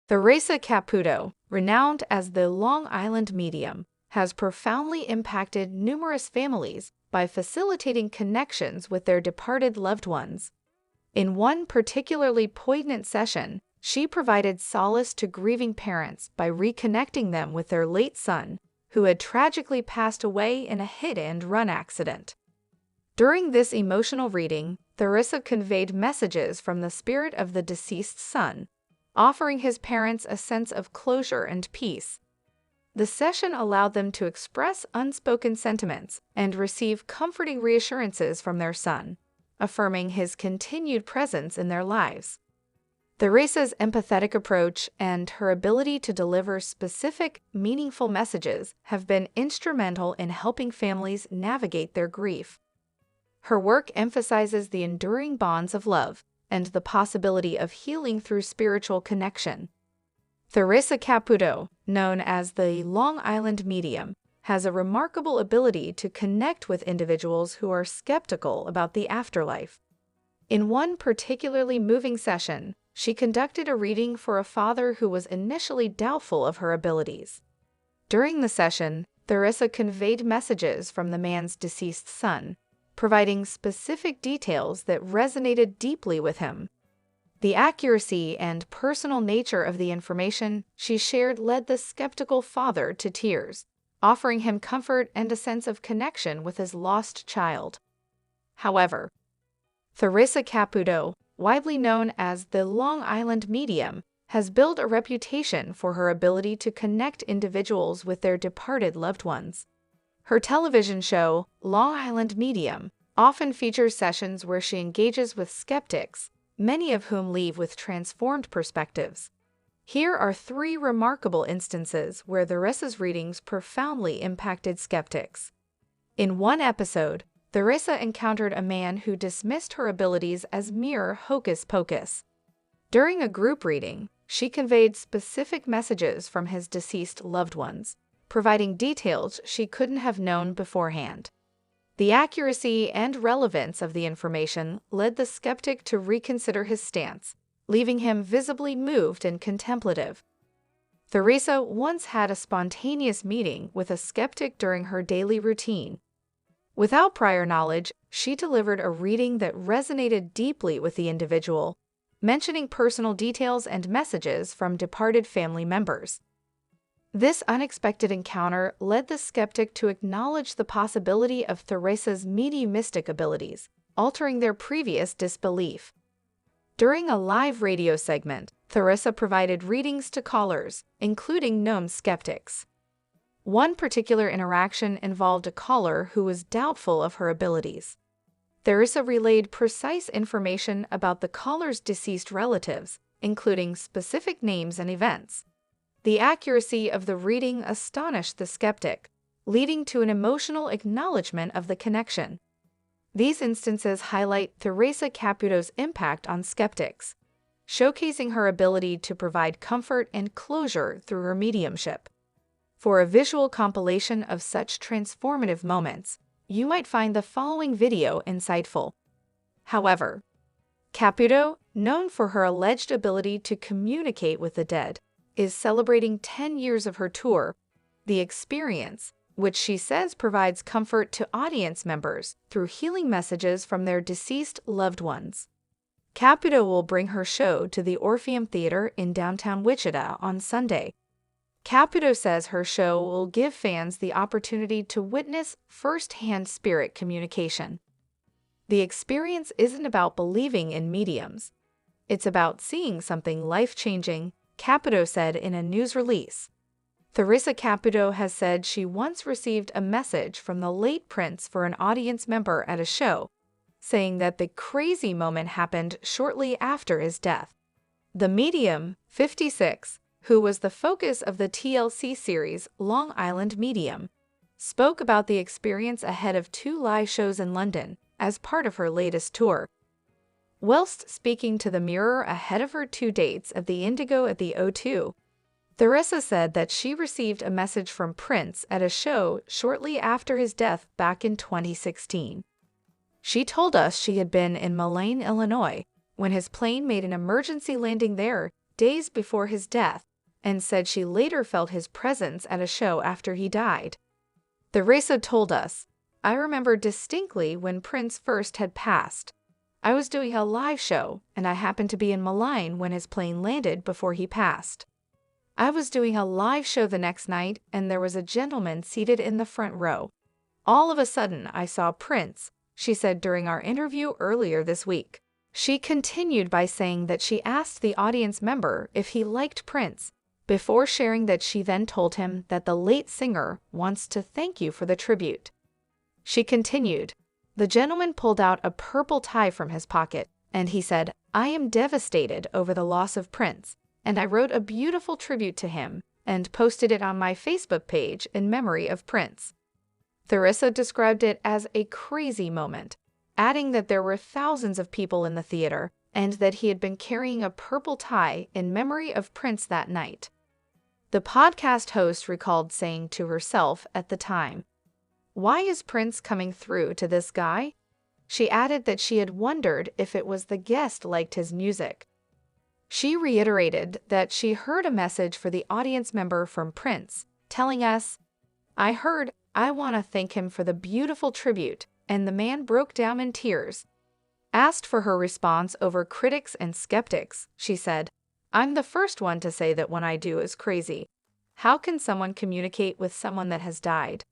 Theresa Caputo, renowned as the Long Island medium, has profoundly impacted numerous families by facilitating connections with their departed loved ones. In one particularly poignant session, she provided solace to grieving parents by reconnecting them with their late son, who had tragically passed away in a hit-and-run accident. During this emotional reading, Theresa conveyed messages from the spirit of the deceased son, offering his parents a sense of closure and peace. The session allowed them to express unspoken sentiments and receive comforting reassurances from their son, affirming his continued presence in their lives. Theresa's empathetic approach and her ability to deliver specific, meaningful messages have been instrumental in helping families navigate their grief. Her work emphasizes the enduring bonds of love and the possibility of healing through spiritual connection. Theresa Caputo, known as the Long Island medium, has a remarkable ability to connect with individuals who are skeptical about the afterlife. In one particularly moving session, she conducted a reading for a father who was initially doubtful of her abilities. During the session, Theresa conveyed messages from the man's deceased son, providing specific details that resonated deeply with him. The accuracy and personal nature of the information she shared led the skeptical father to tears, offering him comfort and a sense of connection with his lost child. However, Theresa Caputo, widely known as the Long Island medium, has built a reputation for her ability to connect individuals with their departed loved ones. Her television show, Long Island Medium, often features sessions where she engages with skeptics, many of whom leave with transformed perspectives. Here are 3 remarkable instances where Theresa's readings profoundly impacted skeptics. In one episode, Theresa encountered a man who dismissed her abilities as mere hocus-pocus. During a group reading, she conveyed specific messages from his deceased loved ones, providing details she couldn't have known beforehand. The accuracy and relevance of the information led the skeptic to reconsider his stance, leaving him visibly moved and contemplative. Theresa once had a spontaneous meeting with a skeptic during her daily routine. Without prior knowledge, she delivered a reading that resonated deeply with the individual, mentioning personal details and messages from departed family members. This unexpected encounter led the skeptic to acknowledge the possibility of Theresa's mediumistic abilities, altering their previous disbelief. During a live radio segment, Theresa provided readings to callers, including known skeptics. One particular interaction involved a caller who was doubtful of her abilities. Theresa relayed precise information about the caller's deceased relatives, including specific names and events. The accuracy of the reading astonished the skeptic, leading to an emotional acknowledgement of the connection. These instances highlight Theresa Caputo's impact on skeptics, showcasing her ability to provide comfort and closure through her mediumship. For a visual compilation of such transformative moments, you might find the following video insightful. However, Caputo, known for her alleged ability to communicate with the dead, is celebrating 10 years of her tour. The experience, which she says provides comfort to audience members through healing messages from their deceased loved ones. Caputo will bring her show to the Orpheum Theater in downtown Wichita on Sunday. Caputo says her show will give fans the opportunity to witness first-hand spirit communication. The experience isn't about believing in mediums. It's about seeing something life-changing, Caputo said in a news release. Theresa Caputo has said she once received a message from the late Prince for an audience member at a show, saying that the crazy moment happened shortly after his death. The medium, 56, who was the focus of the TLC series Long Island Medium, spoke about the experience ahead of 2 live shows in London as part of her latest tour. Whilst speaking to the Mirror ahead of her 2 dates of the Indigo at the O2, Theresa said that she received a message from Prince at a show shortly after his death back in 2016. She told us she had been in Moline, Illinois, when his plane made an emergency landing there days before his death, and said she later felt his presence at a show after he died. Theresa told us, "I remember distinctly when Prince first had passed. I was doing a live show, and I happened to be in Milan when his plane landed before he passed. I was doing a live show the next night, and there was a gentleman seated in the front row. All of a sudden, I saw Prince," she said during our interview earlier this week. She continued by saying that she asked the audience member if he liked Prince, before sharing that she then told him that the late singer wants to thank you for the tribute. She continued, "The gentleman pulled out a purple tie from his pocket, and he said, 'I am devastated over the loss of Prince, and I wrote a beautiful tribute to him and posted it on my Facebook page in memory of Prince.'" Theresa described it as a crazy moment, adding that there were thousands of people in the theater and that he had been carrying a purple tie in memory of Prince that night. The podcast host recalled saying to herself at the time, "Why is Prince coming through to this guy?" She added that she had wondered if it was the guest liked his music. She reiterated that she heard a message for the audience member from Prince, telling us, "I heard, I want to thank him for the beautiful tribute," and the man broke down in tears. Asked for her response over critics and skeptics, she said, "I'm the first one to say that what I do is crazy. How can someone communicate with someone that has died?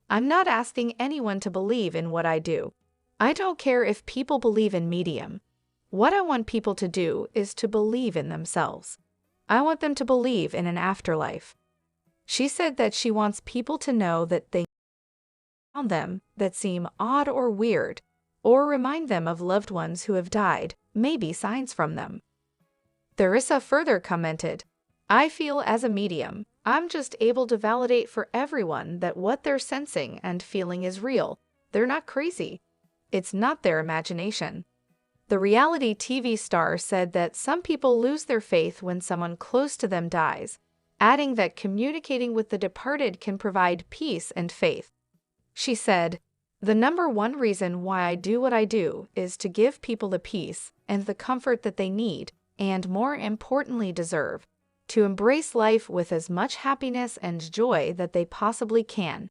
I'm not asking anyone to believe in what I do. I don't care if people believe in medium. What I want people to do is to believe in themselves. I want them to believe in an afterlife." She said that she wants people to know that things around them that seem odd or weird, or remind them of loved ones who have died, may be signs from them. Theresa further commented, "I feel as a medium, I'm just able to validate for everyone that what they're sensing and feeling is real. They're not crazy. It's not their imagination." The reality TV star said that some people lose their faith when someone close to them dies, adding that communicating with the departed can provide peace and faith. She said, "The number one reason why I do what I do is to give people the peace and the comfort that they need, and more importantly deserve, to embrace life with as much happiness and joy that they possibly can,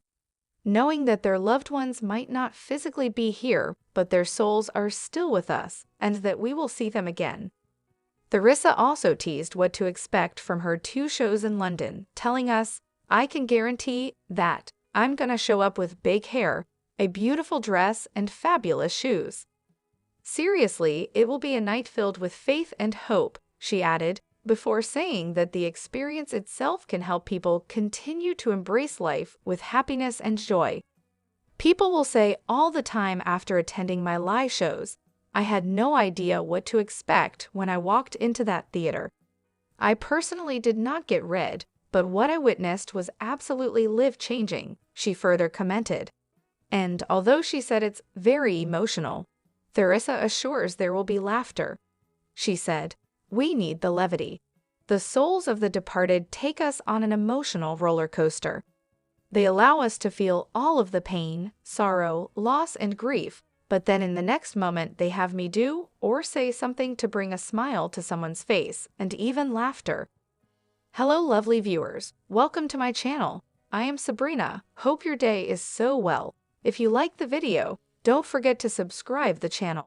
knowing that their loved ones might not physically be here, but their souls are still with us, and that we will see them again." Theresa also teased what to expect from her 2 shows in London, telling us, "I can guarantee that I'm gonna show up with big hair, a beautiful dress, and fabulous shoes. Seriously, it will be a night filled with faith and hope," she added, before saying that the experience itself can help people continue to embrace life with happiness and joy. "People will say all the time after attending my live shows, I had no idea what to expect when I walked into that theater. I personally did not get read, but what I witnessed was absolutely life-changing," she further commented. And although she said it's very emotional, Theresa assures there will be laughter. She said, "We need the levity. The souls of the departed take us on an emotional roller coaster. They allow us to feel all of the pain, sorrow, loss, and grief, but then in the next moment they have me do or say something to bring a smile to someone's face and even laughter." Hello lovely viewers, welcome to my channel. I am Sabrina, hope your day is so well. If you like the video, don't forget to subscribe the channel.